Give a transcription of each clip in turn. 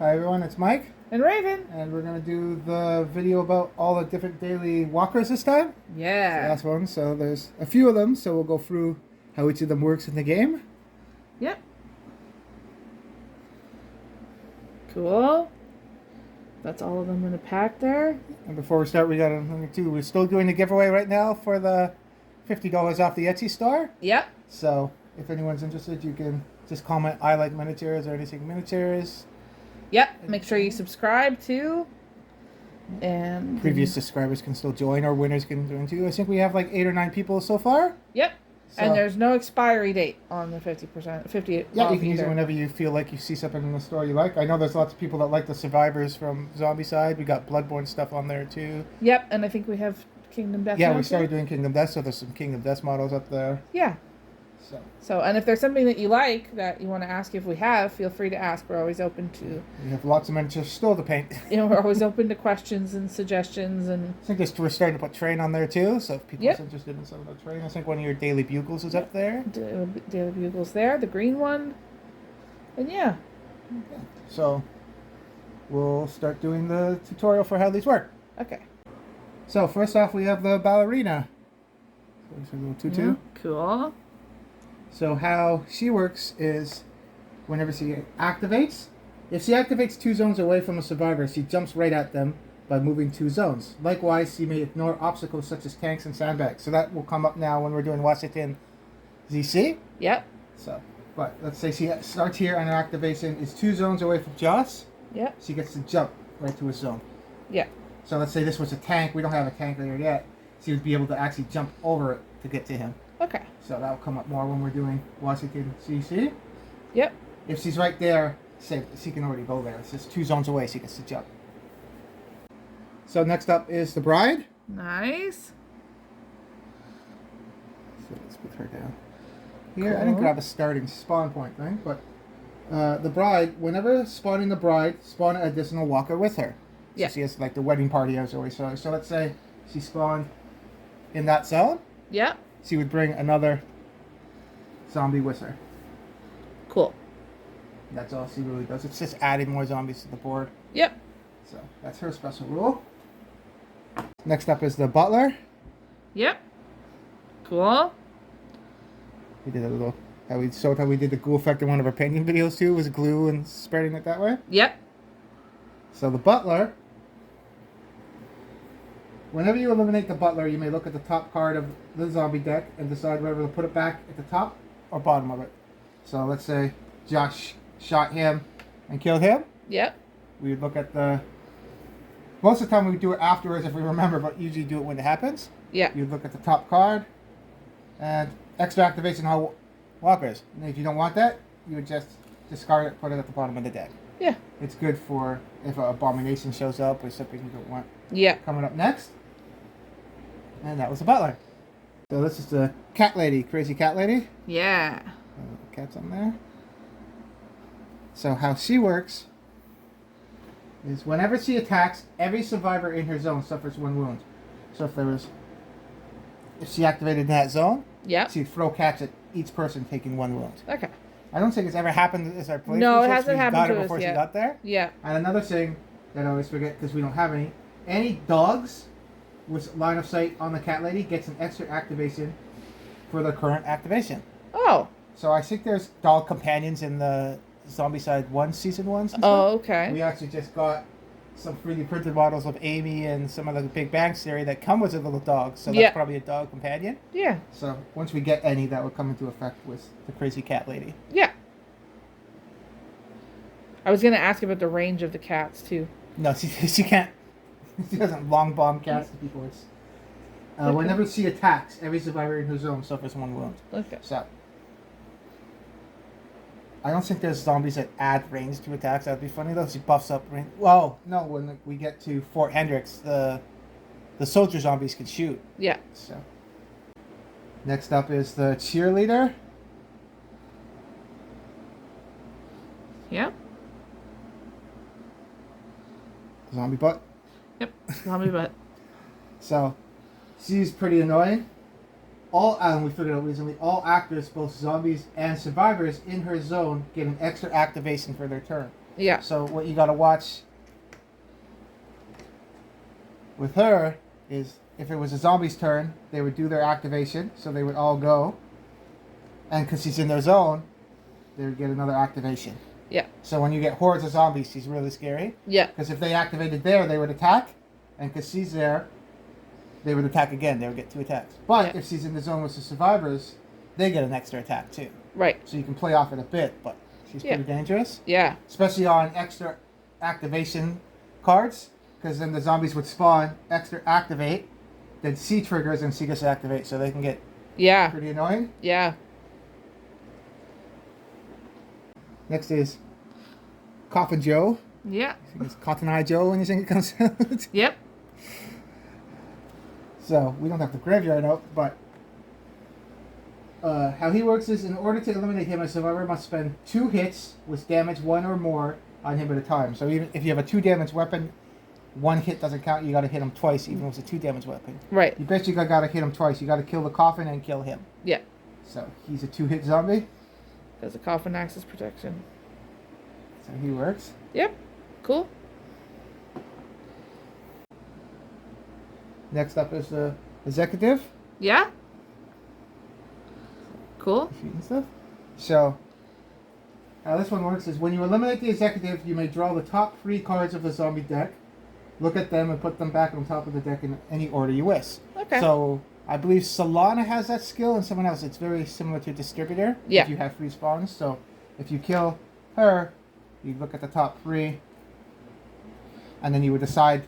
Hi everyone, it's Mike. And Ravin. And we're going to do the video about all the different daily walkers this time. Yeah. The last one, so there's a few of them, so we'll go through how each of them works in the game. Yep. Cool. That's all of them in a pack there. And before we start, we got another two. We're still doing the giveaway right now for the $50 off the Etsy store. Yep. So if anyone's interested, you can just comment, I like miniatures or anything miniatures. Yep. Make sure you subscribe too. And Previous subscribers can still join, or winners can join too. I think we have like 8 or 9 people so far. Yep. So, and there's no expiry date on the 50%. Yeah, you can use it whenever you feel like you see something in the store you like. I know there's lots of people that like the survivors from Zombicide. We got Bloodborne stuff on there too. Yep, and I think we have Kingdom Death. Yeah, we started doing Kingdom Death, so there's some Kingdom Death models up there. Yeah. So, and if there's something that you like that you want to ask if we have, feel free to ask. We're always open to. We have lots of miniatures still to paint. We're always open to questions and suggestions and. I think we're starting to put Train on there too, so if people are interested in some of the Train, I think one of your Daily Bugles is up there. Daily Bugles there, the green one, and yeah. So we'll start doing the tutorial for how these work. Okay. So first off, we have the Ballerina. So it's a little tutu. Cool. So how she works is, whenever she activates, if she activates 2 zones away from a survivor, she jumps right at them by moving 2 zones. Likewise, she may ignore obstacles such as tanks and sandbags. So that will come up now when we're doing Washington ZC. Yep. So, but let's say she starts here and her activation is 2 zones away from Joss. Yep. She gets to jump right to a zone. Yeah. So let's say this was a tank. We don't have a tank there yet. She would be able to actually jump over it to get to him. Okay. So that'll come up more when we're doing Washington CC. Yep. If she's right there, say she can already go there. It's just 2 zones away, she gets to jump. So next up is the Bride. Nice. So let's put her down here. Cool. I didn't grab a starting spawn point thing, but the Bride, whenever spawning the Bride, spawn an additional walker with her. So she has like the wedding party as always. So let's say she spawned in that zone. Yep. She would bring another zombie with her. Cool. That's all she really does. It's just adding more zombies to the board. Yep. So that's her special rule. Next up is the Butler. Yep. Cool. We did a little, how we did the glue effect in one of our painting videos too, was glue and spreading it that way. Yep. So the Butler, whenever you eliminate the Butler, you may look at the top card of the zombie deck and decide whether to put it back at the top or bottom of it. So let's say Josh shot him and killed him. Yep. We would look at the... Most of the time we would do it afterwards if we remember, but usually do it when it happens. Yeah. You'd look at the top card and extra activation on walkers. And if you don't want that, you would just discard it, put it at the bottom of the deck. Yeah. It's good for if an abomination shows up or something you don't want. Yeah. Coming up next. And that was the Butler. So this is the cat lady, crazy cat lady. Yeah. Cat's on there. So how she works is whenever she attacks, every survivor in her zone suffers 1 wound. So if she activated that zone, she'd throw cats at each person taking 1 wound. Okay. I don't think it's ever happened as our playthrough. No, it hasn't happened to us before yet. She got there. Yeah. And another thing that I always forget because we don't have any dogs with line of sight on the cat lady gets an extra activation for the current activation. Oh. So I think there's dog companions in the Zombicide 1 season 1. Oh, okay. We actually just got some 3D printed models of Amy and some of the Big Bang Theory that come with a little dog. So that's probably a dog companion. Yeah. So once we get any, that will come into effect with the crazy cat lady. Yeah. I was going to ask about the range of the cats too. No, she can't. She doesn't long bomb cats to people. It's, whenever she attacks, every survivor in her zone suffers 1 wound. Okay. So I don't think there's zombies that add range to attacks. That'd be funny though. She buffs up range. Well, no. When we get to Fort Hendricks, the soldier zombies can shoot. Yeah. So next up is the Cheerleader. Yeah. Zombie butt. Yep. Zombie butt. So she's pretty annoying. We figured out recently, all actors, both zombies and survivors in her zone, get an extra activation for their turn. Yeah. So what you got to watch with her is if it was a zombie's turn, they would do their activation, so they would all go. And because she's in their zone, they would get another activation. Yeah. So when you get hordes of zombies, she's really scary. Yeah. Because if they activated there, they would attack. And because she's there, they would attack again. They would get 2 attacks. But if she's in the zone with the survivors, they get an extra attack too. Right. So you can play off it a bit, but she's pretty dangerous. Yeah. Especially on extra activation cards. Because then the zombies would spawn, extra activate, then C triggers and C gets to activate. So they can get pretty annoying. Yeah. Next is Coffin Joe. Yeah. I think it's Cotton Eye Joe when you think it comes out. Yep. So we don't have the graveyard out, but how he works is in order to eliminate him, a survivor must spend 2 hits with damage 1 or more on him at a time. So even if you have a 2 damage weapon, 1 hit doesn't count. You got to hit him twice, even if it's a 2 damage weapon. Right. You basically got to hit him twice. You got to kill the coffin and kill him. Yeah. So he's a 2-hit zombie. Because the coffin acts as protection. So he works. Yep. Cool. Next up is the executive. Yeah. Cool. Shooting stuff. So how this one works is when you eliminate the executive, you may draw the top 3 cards of the zombie deck, look at them, and put them back on top of the deck in any order you wish. Okay. So I believe Solana has that skill, and someone else. It's very similar to Distributor. Yeah. If you have 3 spawns. So if you kill her, you look at the top 3, and then you would decide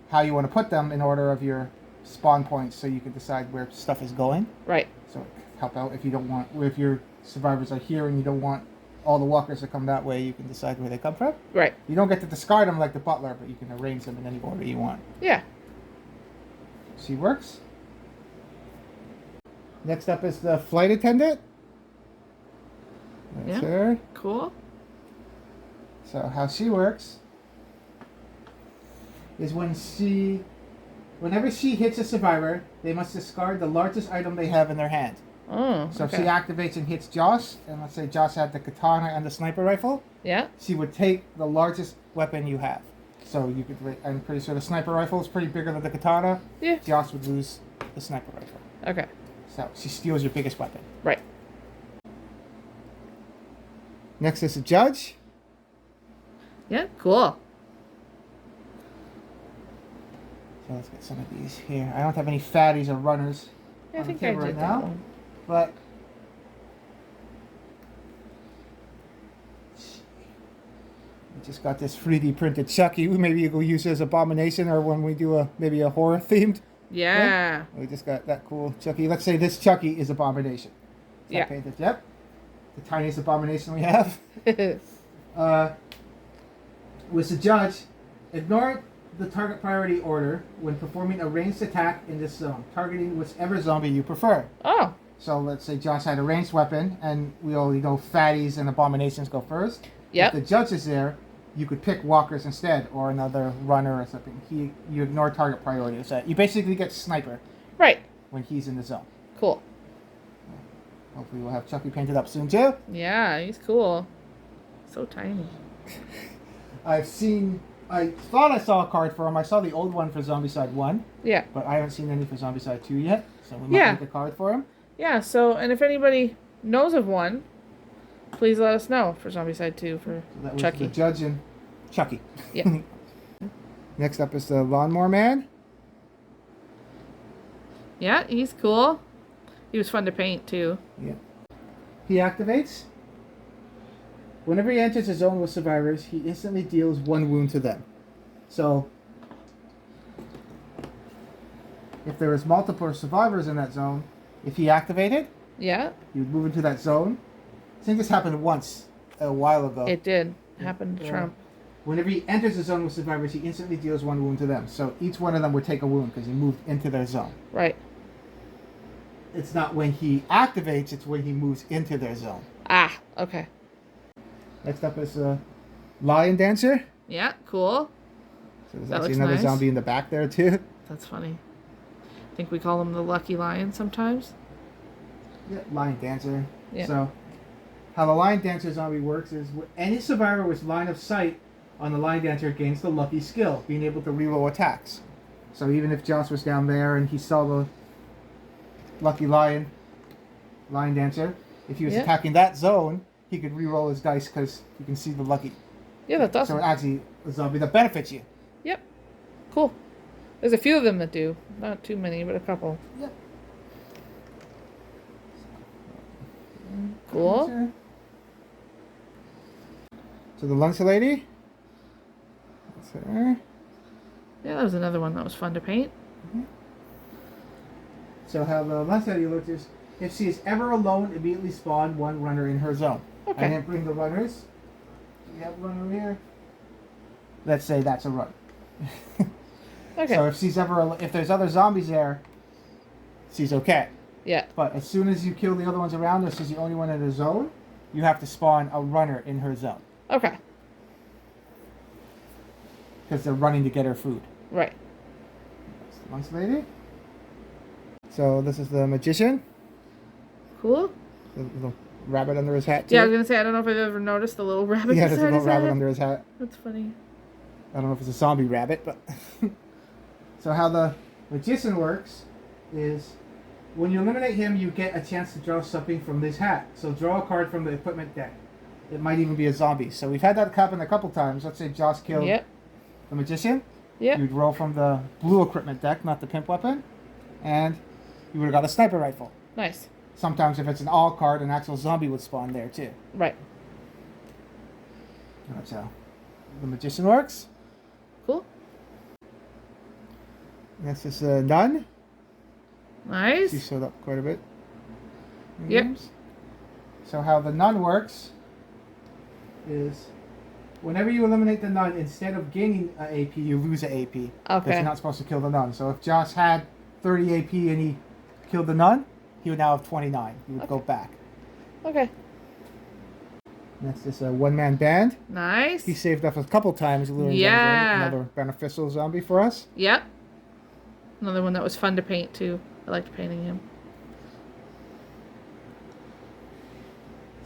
how you want to put them in order of your spawn points, so you can decide where stuff is going. Right. So help out if you don't want, if your survivors are here and you don't want all the walkers to come that way, you can decide where they come from. Right. You don't get to discard them like the Butler, but you can arrange them in any order you want. Yeah. She works. Next up is the flight attendant. That's her. Cool. So how she works is whenever she hits a survivor, they must discard the largest item they have in their hand. Oh, So if she activates and hits Josh, and let's say Josh had the katana and the sniper rifle, Yeah. she would take the largest weapon you have. So you could, I'm pretty sure the sniper rifle is pretty bigger than the katana. Yeah. Josh would lose the sniper rifle. Okay. So she steals your biggest weapon. Right. Next is the judge. Yeah. Cool. So let's get some of these here. I don't have any fatties or runners Yeah, I on the think I table did right that now, one. but we just got this 3D printed Chucky. Maybe you'll use it as Abomination, or when we do maybe a horror themed. Yeah. We just got that cool Chucky. Let's say this Chucky is Abomination. Is that Yeah. painted? Yep. The tiniest Abomination we have. Was the judge, ignore the target priority order when performing a ranged attack in this zone, targeting whichever zombie you prefer. Oh. So let's say Josh had a ranged weapon, and we only know fatties and abominations go first. Yep. If the judge is there, you could pick walkers instead, or another runner or something. You ignore target priority. So you basically get sniper Right. when he's in the zone. Cool. Hopefully we'll have Chucky painted up soon too. Yeah, he's cool. So tiny. I thought I saw a card for him. I saw the old one for Zombicide 1, Yeah. but I haven't seen any for Zombicide 2 yet. So we might make a card for him. Yeah, so, and if anybody knows of one, please let us know for Zombicide 2 for So that was Chucky. the judge and Chucky. Yeah. Next up is the Lawnmower Man. Yeah, he's cool. He was fun to paint too. Yeah. He activates. Whenever he enters a zone with survivors, he instantly deals 1 wound to them. So, if there was multiple survivors in that zone, if he activated, Yeah, he would move into that zone. I think this happened once a while ago. it did. Happened to Trump. Whenever he enters a zone with survivors, he instantly deals 1 wound to them. So each one of them would take a wound because he moved into their zone. Right. It's not when he activates, it's when he moves into their zone. Ah, okay. Next up is Lion Dancer. Yeah, cool. So there's That actually looks another nice. zombie in the back there too. That's funny. I think we call him the Lucky Lion sometimes. Yeah, Lion Dancer. Yeah. So how the line dancer zombie works is any survivor with line of sight on the line dancer gains the lucky skill, being able to reroll attacks. So even if Joss was down there and he saw the lucky line dancer, if he was attacking that zone, he could reroll his dice because he can see the lucky. Yeah, that's awesome. So it's actually a zombie that benefits you. Yep. Cool. There's a few of them that do. Not too many, but a couple. Yep. Cool. So the lunch lady. That's her. Yeah, that was another one that was fun to paint. Mm-hmm. So how the lunch lady looks is, if she is ever alone, immediately spawn one runner in her zone. Okay. I didn't bring the runners. We have one over here. Let's say that's a run. Okay. So if there's other zombies there, she's okay. Yeah. But as soon as you kill the other ones around her, she's the only one in the zone, you have to spawn a runner in her zone. Okay. Because they're running to get her food. Right. That's the lunch lady. So this is the magician. Cool. The little rabbit under his hat, too. Yeah, I was going to say, I don't know if I've ever noticed the little rabbit. Yeah, there's a little rabbit under his hat. That's funny. I don't know if it's a zombie rabbit, but... So how the magician works is, when you eliminate him, you get a chance to draw something from this hat. So draw a card from the equipment deck. It might even be a zombie. So we've had that happen a couple times. Let's say Joss killed the magician. Yep. You'd roll from the blue equipment deck, not the pimp weapon, and you would have got a sniper rifle. Nice. Sometimes if it's an all card, an actual zombie would spawn there too. Right. That's how the magician works. Cool. Next is a nun. Nice. She showed up quite a bit. Yep. Games. So how the nun works is, whenever you eliminate the nun, instead of gaining an AP, you lose an AP. Okay. Because you're not supposed to kill the nun. So if Joss had 30 AP and he killed the nun, he would now have 29. He would go back. Okay. Next is a one-man band. Nice. He saved up a couple times. A little another beneficial zombie for us. Yep. Another one that was fun to paint too. I liked painting him.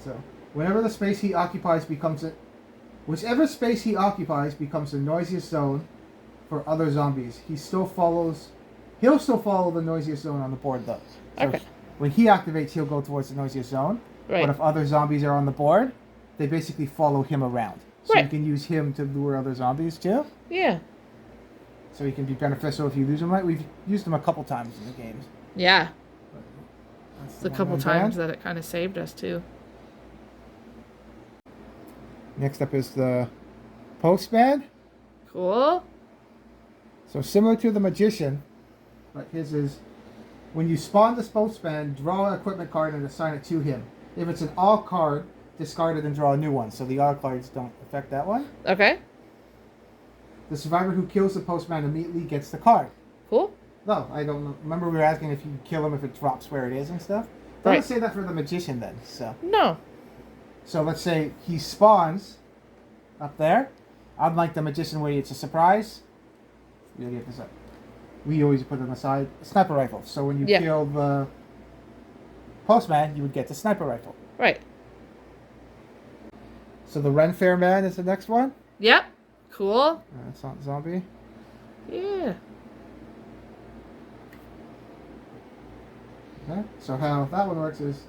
So, whichever space he occupies becomes the noisiest zone for other zombies. He'll still follow the noisiest zone on the board though. So Okay. when he activates, he'll go towards the noisiest zone. Right. But if other zombies are on the board, they basically follow him around. So Right. you can use him to lure other zombies too. Yeah. So he can be beneficial if you lose him. Like we've used him a couple times in the games. Yeah. That's It's a couple times that it kind of saved us too. Next up is the Postman. Cool. So similar to the magician, but his is, when you spawn this Postman, draw an equipment card and assign it to him. If it's an all card, discard it and draw a new one. So the all cards don't affect that one. Okay. The survivor who kills the Postman immediately gets the card. Cool. No, I don't know. Remember we were asking if you kill him if it drops where it is and stuff? Doesn't say that for the magician then. No. So let's say he spawns up there. Unlike the magician where it's a surprise. We'll get this up. We always put on the side a sniper rifle. So when you kill the Postman, you would get the sniper rifle. Right. So the Ren Faire Man is the next one. Yep. Cool. That's not zombie. Yeah. Okay. So how that one works is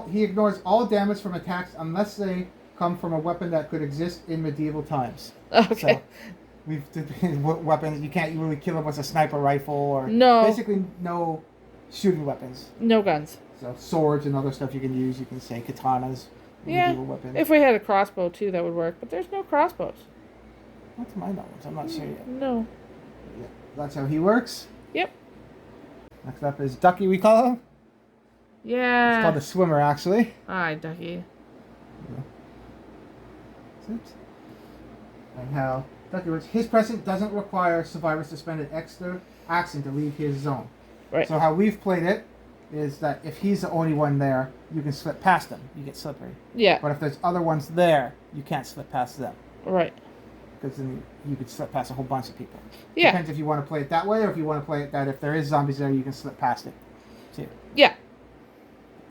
he ignores all damage from attacks unless they come from a weapon that could exist in medieval times. Okay. So we've weapons you can't really kill him with a sniper rifle or basically no shooting weapons. No guns. So swords and other stuff you can use. You can say katanas. Medieval weapons. If we had a crossbow too, that would work. But there's no crossbows. Not to my knowledge. I'm not sure yet. No. Yeah, that's how he works. Yep. Next up is Ducky, we call him. Yeah. It's called the swimmer, actually. Alright, Ducky. Yeah. And how Ducky works. His presence doesn't require survivors to spend an extra action to leave his zone. Right. So how we've played it is that if he's the only one there, you can slip past him. You get slippery. Yeah. But if there's other ones there, you can't slip past them. Right. Because then you could slip past a whole bunch of people. Yeah. Depends if you want to play it that way or if you want to play it that if there is zombies there, you can slip past it too. Yeah.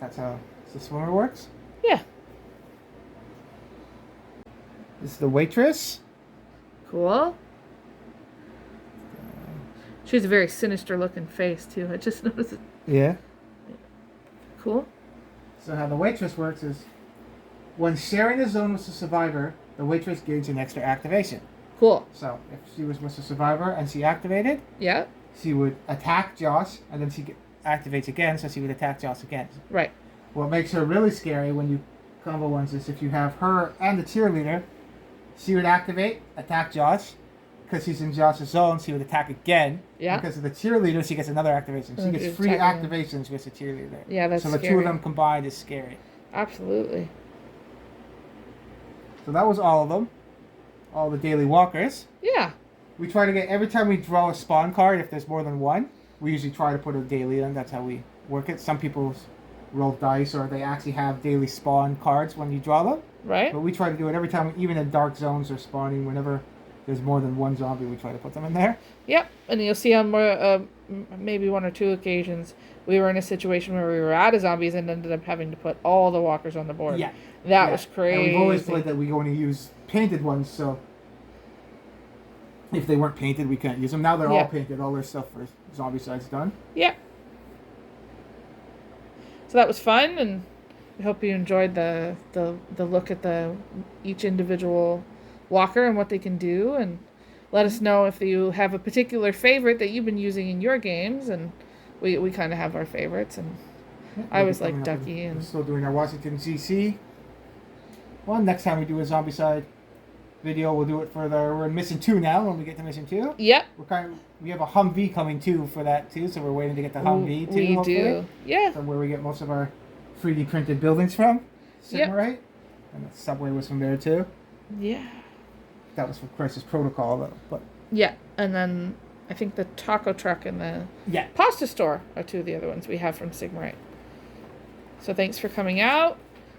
That's how the swimmer works. Yeah. This is the Waitress. Cool. She has a very sinister looking face too. I just noticed it. Yeah. Cool. So how the Waitress works is, when sharing a zone with the survivor, the Waitress gains an extra activation. Cool. So if she was with the survivor and she activated, Yeah. she would attack Josh, and then she activates again, so she would attack Josh again. Right. What makes her really scary when you combo ones is if you have her and the cheerleader, she would activate, attack Josh. Because she's in Josh's zone, she would attack again. Yeah. Because of the cheerleader, she gets another activation. She gets free activations with the cheerleader. Yeah, that's so the scary. two of them combined is scary. Absolutely. So that was all of them. All the daily walkers. Yeah. We try to get, every time we draw a spawn card, if there's more than one, we usually try to put a daily in. That's how we work it. Some people roll dice, or they actually have daily spawn cards when you draw them. Right. But we try to do it every time, even in dark zones or spawning, whenever there's more than one zombie, we try to put them in there. Yep. And you'll see on more, maybe one or two occasions, we were in a situation where we were out of zombies and ended up having to put all the walkers on the board. Yeah. That was crazy. And we've always played that we only use painted ones, so if they weren't painted, we can't use them. Now they're all painted. All their stuff for Zombicide's done. Yeah. So that was fun, and we hope you enjoyed the look at each individual walker and what they can do, and let us know if you have a particular favorite that you've been using in your games, and we kind of have our favorites, and I always like Ducky. And we're still doing our Washington CC. Well, next time we do a Zombicide video, we'll do it for we're in Mission 2 now, when we get to Mission 2. Yep. We have a Humvee coming too for that too, so we're waiting to get the Humvee too. We hopefully. do. Yeah. So where we get most of our 3D printed buildings from. Yep. Right? And the subway was from there too. Yeah. That was for Crisis Protocol though. But yeah, and then I think the taco truck and the pasta store are two of the other ones we have from Sigmarite. So thanks for coming out.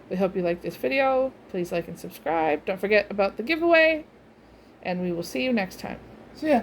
We hope you liked this video. Please like and subscribe. Don't forget about the giveaway. And we will see you next time. See ya.